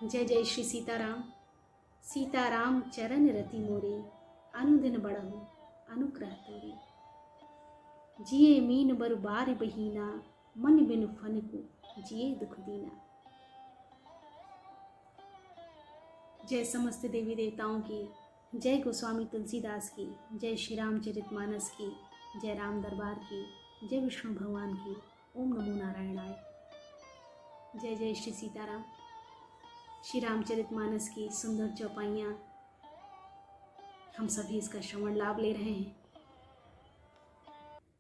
जय जय श्री सीताराम। सीताराम चरण रति मोरे, अनुदिन बढ़हु अनुग्रह तोरे। जिए मीन बर बार बहीना, मन बिनु फन को जिए दुख दीना। जय समस्त देवी देवताओं की, जय गोस्वामी तुलसीदास की, जय श्री रामचरितमानस की, जय राम दरबार की, जय विष्णु भगवान की। ओम नमो नारायणाय। जय जय श्री सीताराम। श्री रामचरितमानस की सुंदर चौपाइयाँ हम सभी इसका श्रवण लाभ ले रहे हैं।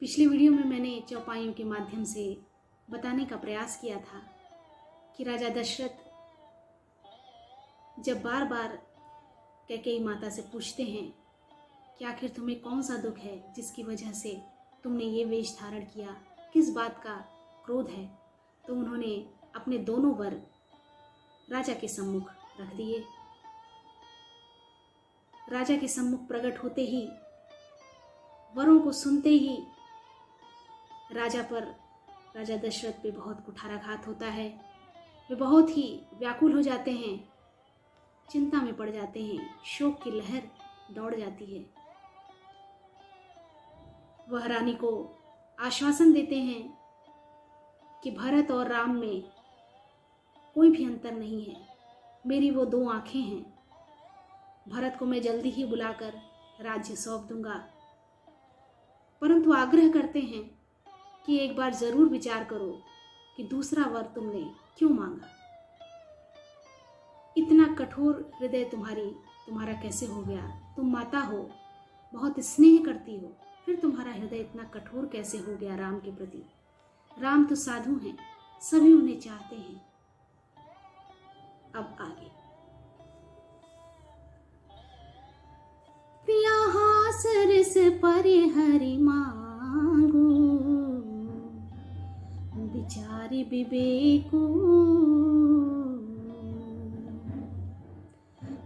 पिछली वीडियो में मैंने चौपाइयों के माध्यम से बताने का प्रयास किया था कि राजा दशरथ जब बार बार कैकेयी माता से पूछते हैं कि आखिर तुम्हें कौन सा दुख है जिसकी वजह से तुमने ये वेश धारण किया, किस बात का क्रोध है, तो उन्होंने अपने दोनों वर राजा के सम्मुख रख दिए। राजा के सम्मुख प्रकट होते ही, वरों को सुनते ही राजा दशरथ पे बहुत कुठाराघात होता है। वे बहुत ही व्याकुल हो जाते हैं, चिंता में पड़ जाते हैं, शोक की लहर दौड़ जाती है। वह रानी को आश्वासन देते हैं कि भरत और राम में कोई भी अंतर नहीं है, मेरी वो दो आंखें हैं। भरत को मैं जल्दी ही बुलाकर राज्य सौंप दूंगा, परंतु आग्रह करते हैं कि एक बार जरूर विचार करो कि दूसरा वर तुमने क्यों मांगा। इतना कठोर हृदय तुम्हारा कैसे हो गया? तुम माता हो, बहुत स्नेह करती हो, फिर तुम्हारा हृदय इतना कठोर कैसे हो गया राम के प्रति? राम तो साधु हैं, सभी उन्हें चाहते हैं। अब आगे। प्रिया हास रस परिहरि मांगू, विचारि विवेकू,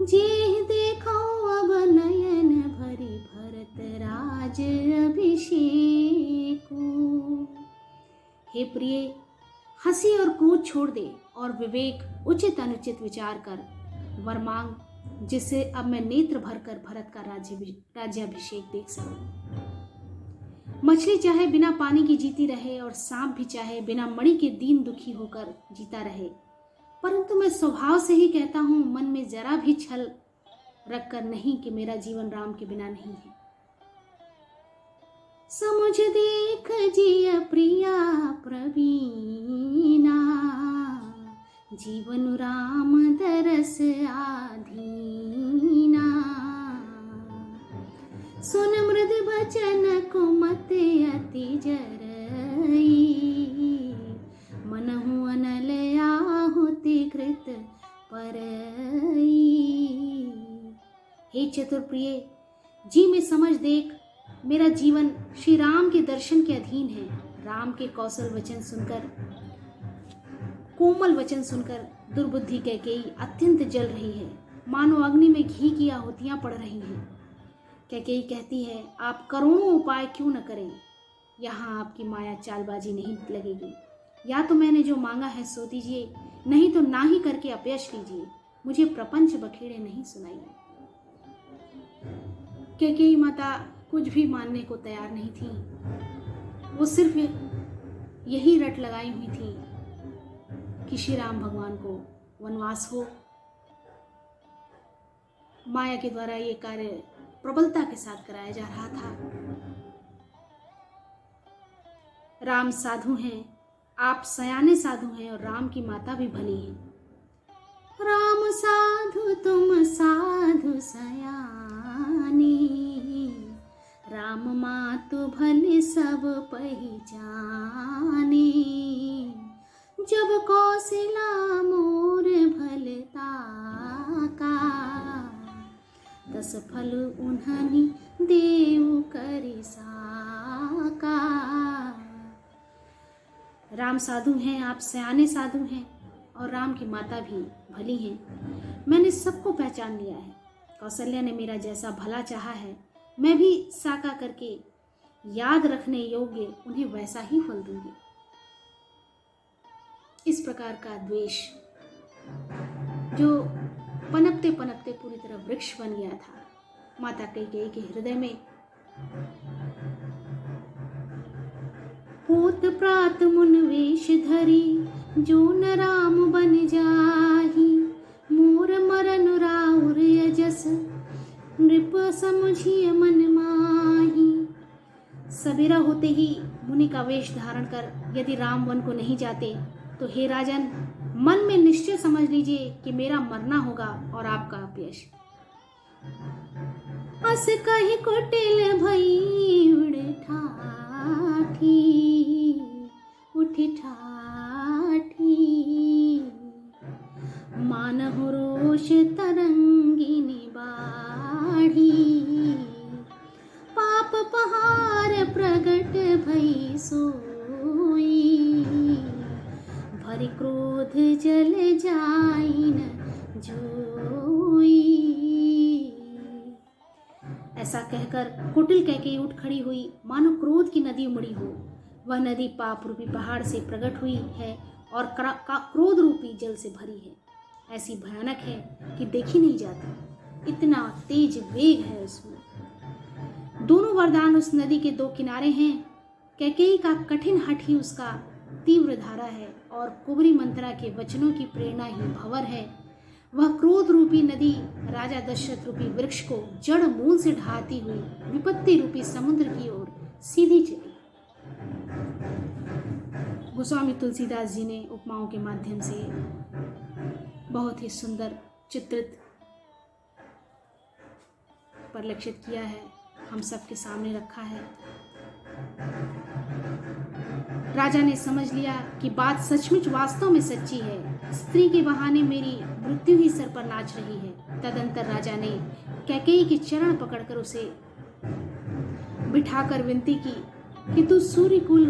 जे देखो अब नयन भरी भरत राज अभिषेकू। हे प्रिय, हंसी और क्रोध छोड़ दे और विवेक उचित अनुचित विचार कर वर मांग, जिससे अब मैं नेत्र भरकर भरत का राज्याभिषेक देख सकूं। मछली चाहे बिना पानी की जीती रहे और सांप भी चाहे बिना मणि के दीन दुखी होकर जीता रहे, परंतु मैं स्वभाव से ही कहता हूं, मन में जरा भी छल रखकर नहीं कि मेरा जीवन राम के बिना नहीं है। समुझ देख जिय प्रिया प्रवीणा, जीवन राम दरस आधीना। सुन मृद बचन कुमति अति जरई, मनहु अनल आहुति कृत परई। हे चतुर प्रिय, जी में समझ देख, मेरा जीवन श्री राम के दर्शन के अधीन है। राम के कोमल वचन सुनकर दुर्बुद्धि कैकेयी अत्यंत जल रही है, मानो अग्नि में घी की आहुतियां पड़ रही हैं। कैकेयी कहती है, आप करोड़ों उपाय क्यों न करें, यहाँ आपकी माया चालबाजी नहीं लगेगी। या तो मैंने जो मांगा है सो दीजिए, नहीं तो ना ही करके अपयश लीजिए, मुझे प्रपंच बखेड़े नहीं सुनाइए। कैकेयी माता कुछ भी मानने को तैयार नहीं थी। वो सिर्फ यही रट लगाई हुई थी कि श्री राम भगवान को वनवास हो। माया के द्वारा ये कार्य प्रबलता के साथ कराया जा रहा था। राम साधु हैं, आप सयाने साधु हैं और राम की माता भी भली है। राम साधु तुम साधु सयानी, राम मातु भले सब पहिचानी। जब कौशला मोर भलता का, दस फल उन्हनि देव करि साका। राम साधु हैं, आप सयाने साधु हैं और राम की माता भी भली हैं। मैंने सबको पहचान लिया है। कौशल्या ने मेरा जैसा भला चाहा है, मैं भी साका करके याद रखने योग्य उन्हें वैसा ही फल दूंगी। इस प्रकार का द्वेष जो पनपते पूरी तरह वृक्ष बन गया था। माता कैकेयी के हृदय में पोत प्रात मुन वेश धरी, जो न राम बन जाही, मोर मरन राउर यजस, नृप समुझिय मन माही। सवेरा होते ही मुनि का वेश धारण कर यदि राम वन को नहीं जाते तो हे राजन, मन में निश्चय समझ लीजिए कि मेरा मरना होगा और आपका अपयश। अस कहि कुटिल भई उड़ ठाठी, उठ ठाठी, मानहु रोष तरंगिनी बाढ़ी, पाप पहार प्रगट भई सोई, भरि क्रोध जल जाइन जोई। ऐसा कहकर कुटिल कैकेयी उठ खड़ी हुई, मानो क्रोध की नदी उमड़ी हो। वह नदी पाप रूपी पहाड़ से प्रकट हुई है और क्रोध रूपी जल से भरी है। ऐसी भयानक है कि देखी नहीं जाती, इतना तेज वेग है उसमें। दोनों वरदान उस नदी के दो किनारे हैं। कैकेयी का कठिन हठ ही उसका तीव्र धारा है और कुबरी मंत्रा के वचनों की प्रेरणा ही भंवर है। वह क्रोध रूपी नदी राजा दशरथ रूपी वृक्ष को जड़ मूल से ढहाती हुई विपत्ति रूपी समुद्र की ओर सीधी चली। गोस्वामी तुलसीदास जी ने उपमाओं के माध्यम से बहुत ही सुंदर चित्रित परिलक्षित किया है, हम सबके सामने रखा है। राजा ने समझ लिया कि बात सचमुच वास्तव में सच्ची है। स्त्री के बहाने मेरी मृत्यु ही सर पर नाच रही है। तदंतर राजा ने कैकेयी के चरण पकड़कर उसे बिठाकर विनती की कि तू सूर्य कुल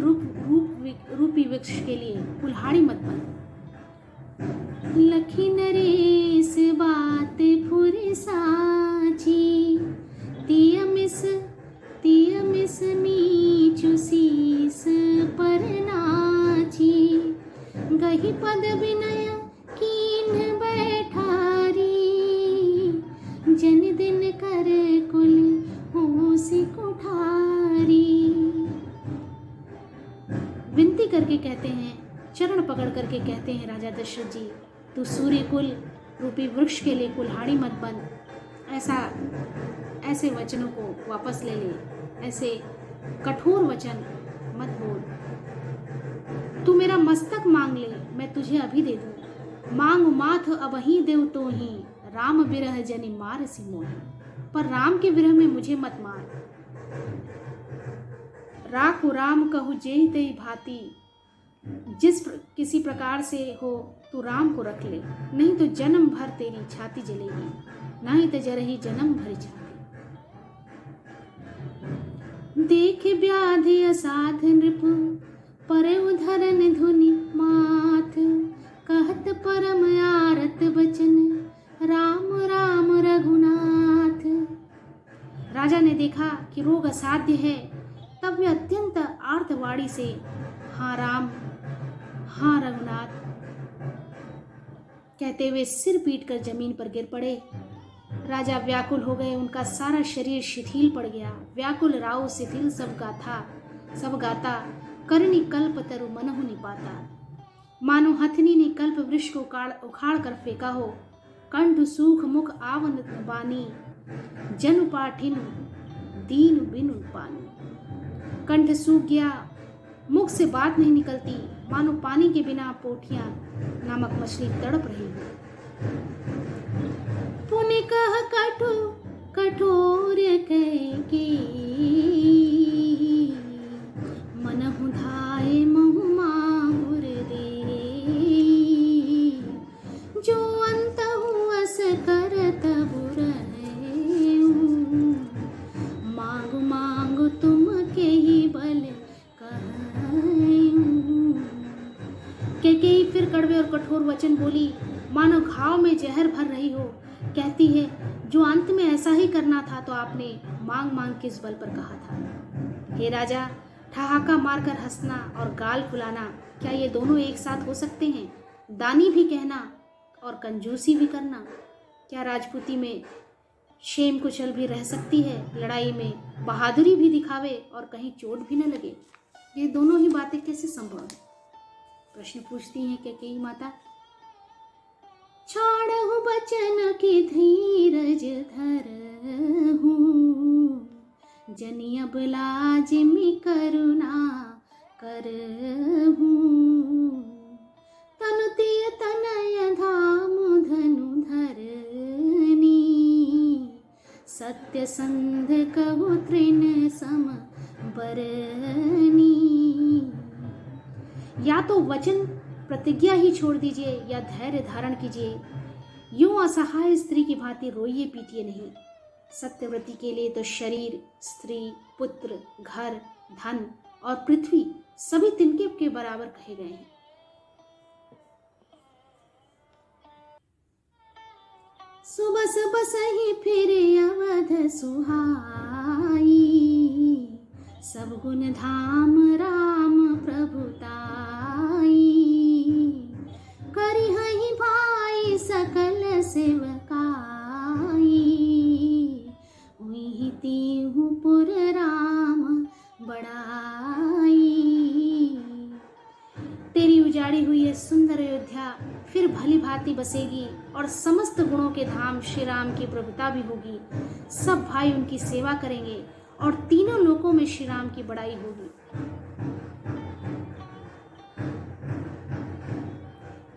रूपी वृक्ष के लिए कुल्हाड़ी मत बन। लखी नरेश बात फुर साची, तियमिस नीचु शीस पर नाची, गही पद विनय कीन बैठारी, जन दिन कर कुल होसी कुठारी। विनती करके कहते हैं, चरण पकड़ करके कहते हैं राजा दशरथ जी, तू सूर्य कुल रूपी वृक्ष के लिए कुल्हाड़ी मत बन। ऐसे वचनों को वापस ले ले, ऐसे कठोर वचन मत बोल। तू मेरा मस्तक मांग ले, मैं तुझे अभी दे दूं। मांग माथ अबही देव तो ही, राम विरह जनि मार सी मोहि। पर राम के विरह में मुझे मत मार। राखु राम कहु जेहि तेहि भांति, किसी प्रकार से हो तू राम को रख ले, नहीं तो जन्म भर तेरी छाती जलेगी, नहीं तो जरही जन्म भर छाती। देख व्याधि असाध नृप, परे उधरन धुनि माथ, कहत परम आरत बचन, राम राम रघुनाथ। राजा ने देखा कि रोग असाध्य है, तब वे अत्यंत आर्तवाणी से हाँ राम, हाँ रघुनाथ कहते हुए सिर पीट कर जमीन पर गिर पड़े। राजा व्याकुल हो गए, उनका सारा शरीर शिथिल पड़ गया। व्याकुल राव शिथिल सब गाता, करनी कल्प तरु मनहु निपाता। मानो हथनी ने कल्प वृक्ष को उखाड़ कर फेंका हो। कंठ सूख मुख आवन बानी, जन पाठिन दीन बिनु पानी। कंठ सूख गया, मुख से बात नहीं निकलती, मानो पानी के बिना पोठियां नामक मछली तड़प रही हो। पुनि कह कठोर कैकेयी, मनहु धाय महु माहुर दे, जो अंतहु अस करत बुरहु, मांगु मांगु तुम के ही बल कैकेयी फिर कड़वे और कठोर वचन बोली, मानो घाव में जहर भर रही हो। कहती है, जो अंत में ऐसा ही करना था तो आपने मांग मांग किस बल पर कहा था। हे राजा, ठहाका मारकर हंसना और गाल फुलाना, क्या ये दोनों एक साथ हो सकते हैं? दानी भी कहना और कंजूसी भी करना, क्या राजपूती में शेम कुचल भी रह सकती है? लड़ाई में बहादुरी भी दिखावे और कहीं चोट भी न लगे? ये दोनों ही बातें कैसे संभव है? प्रश्न पूछती हैं कैकेयी माता। छाड़हु बचन की धीरज धरहु, जनि अब लाज मि करुणा करहु, तनु तिय तनय धामु धनु धरनी, सत्य संध कहु तृण सम बरनी। या तो वचन प्रतिज्ञा ही छोड़ दीजिए या धैर्य धारण कीजिए। यूं असहाय स्त्री की भांति रोइए पीटिए नहीं। सत्यव्रती के लिए तो शरीर, स्त्री, पुत्र, घर, धन और पृथ्वी सभी तिनके के बराबर कहे गए हैं। सुबस बसहि फिर अवध सुहाई, सब गुण धाम राम प्रभुताई, करिहहि भाई सकल सेवकाई, हुई तिहु पुर राम बड़ाई। तेरी उजाड़ी हुई यह सुंदर अयोध्या फिर भली भांति बसेगी और समस्त गुणों के धाम श्री राम की प्रभुता भी होगी। सब भाई उनकी सेवा करेंगे और तीनों लोकों में श्री राम की बड़ाई होगी।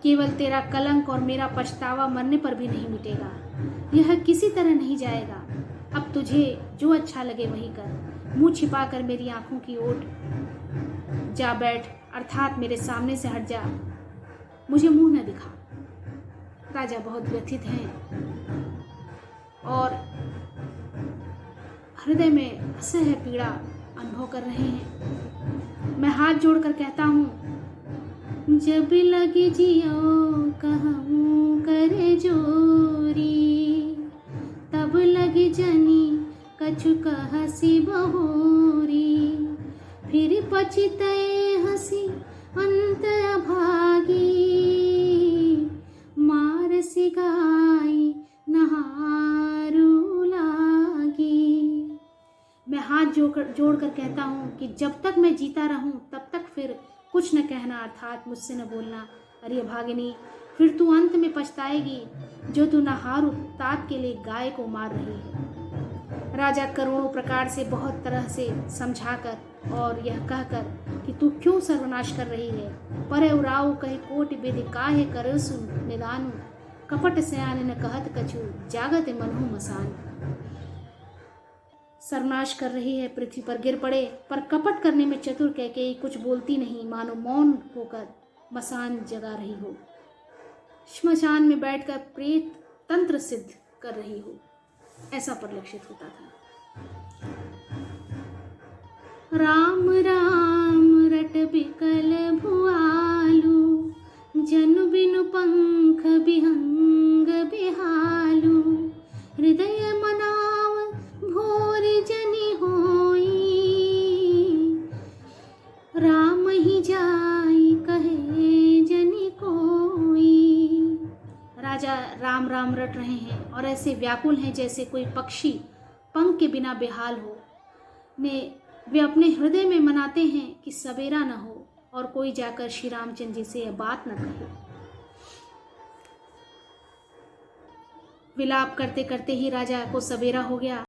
केवल तेरा कलंक और मेरा पछतावा मरने पर भी नहीं मिटेगा। यह किसी तरह नहीं जाएगा। अब तुझे जो अच्छा लगे वही कर। मुंह छिपाकर मेरी आंखों की ओट जा बैठ, अर्थात मेरे सामने से हट जा, मुझे मुंह न दिखा। राजा बहुत व्यथित हैं और हृदय में असह्य पीड़ा अनुभव कर रहे हैं। मैं हाथ जोड़कर कहता हूँ, जब लगे जियो कहूँ करे जोरी, तब लगे जनी कछु कहसी बहोरी, फिर पछितै हसी अंत अभागी, मार सिगाई नहारू लागी। मैं हाथ जोड़कर कहता हूँ कि जब तक मैं जीता रहूं तब तक फिर कुछ न कहना, अर्थात मुझसे न बोलना। अरे भागिनी, फिर तू अंत में पछताएगी जो तू नहारू तात के लिए गाय को मार रही है। राजा करोड़ों प्रकार से बहुत तरह से समझाकर और यह कहकर कि तू क्यों सर्वनाश कर रही है, परे उराऊ कहे कोटि विधि काहे करसु निदानु, कपट सयान न कहत कछु जागत मनहु मसान। सर्वनाश कर रही है, पृथ्वी पर गिर पड़े, पर कपट करने में चतुर कैकेयी कुछ बोलती नहीं, मानो मौन होकर मसान जगा रही हो, श्मशान में बैठकर प्रेत तंत्र सिद्ध कर रही हो, ऐसा परिलक्षित होता था। राम राम रट बिकल भुआलू, जनु बिनु पंख बिहंग बिहालू, हृदय मनाव भोर जनि होई, राम ही जाई कहे जनि कोई। राजा राम राम रट रहे हैं और ऐसे व्याकुल हैं जैसे कोई पक्षी पंख के बिना बेहाल हो। वे अपने हृदय में मनाते हैं कि सवेरा न हो और कोई जाकर श्री रामचंद्र जी से यह बात न कहे। विलाप करते करते ही राजा को सवेरा हो गया।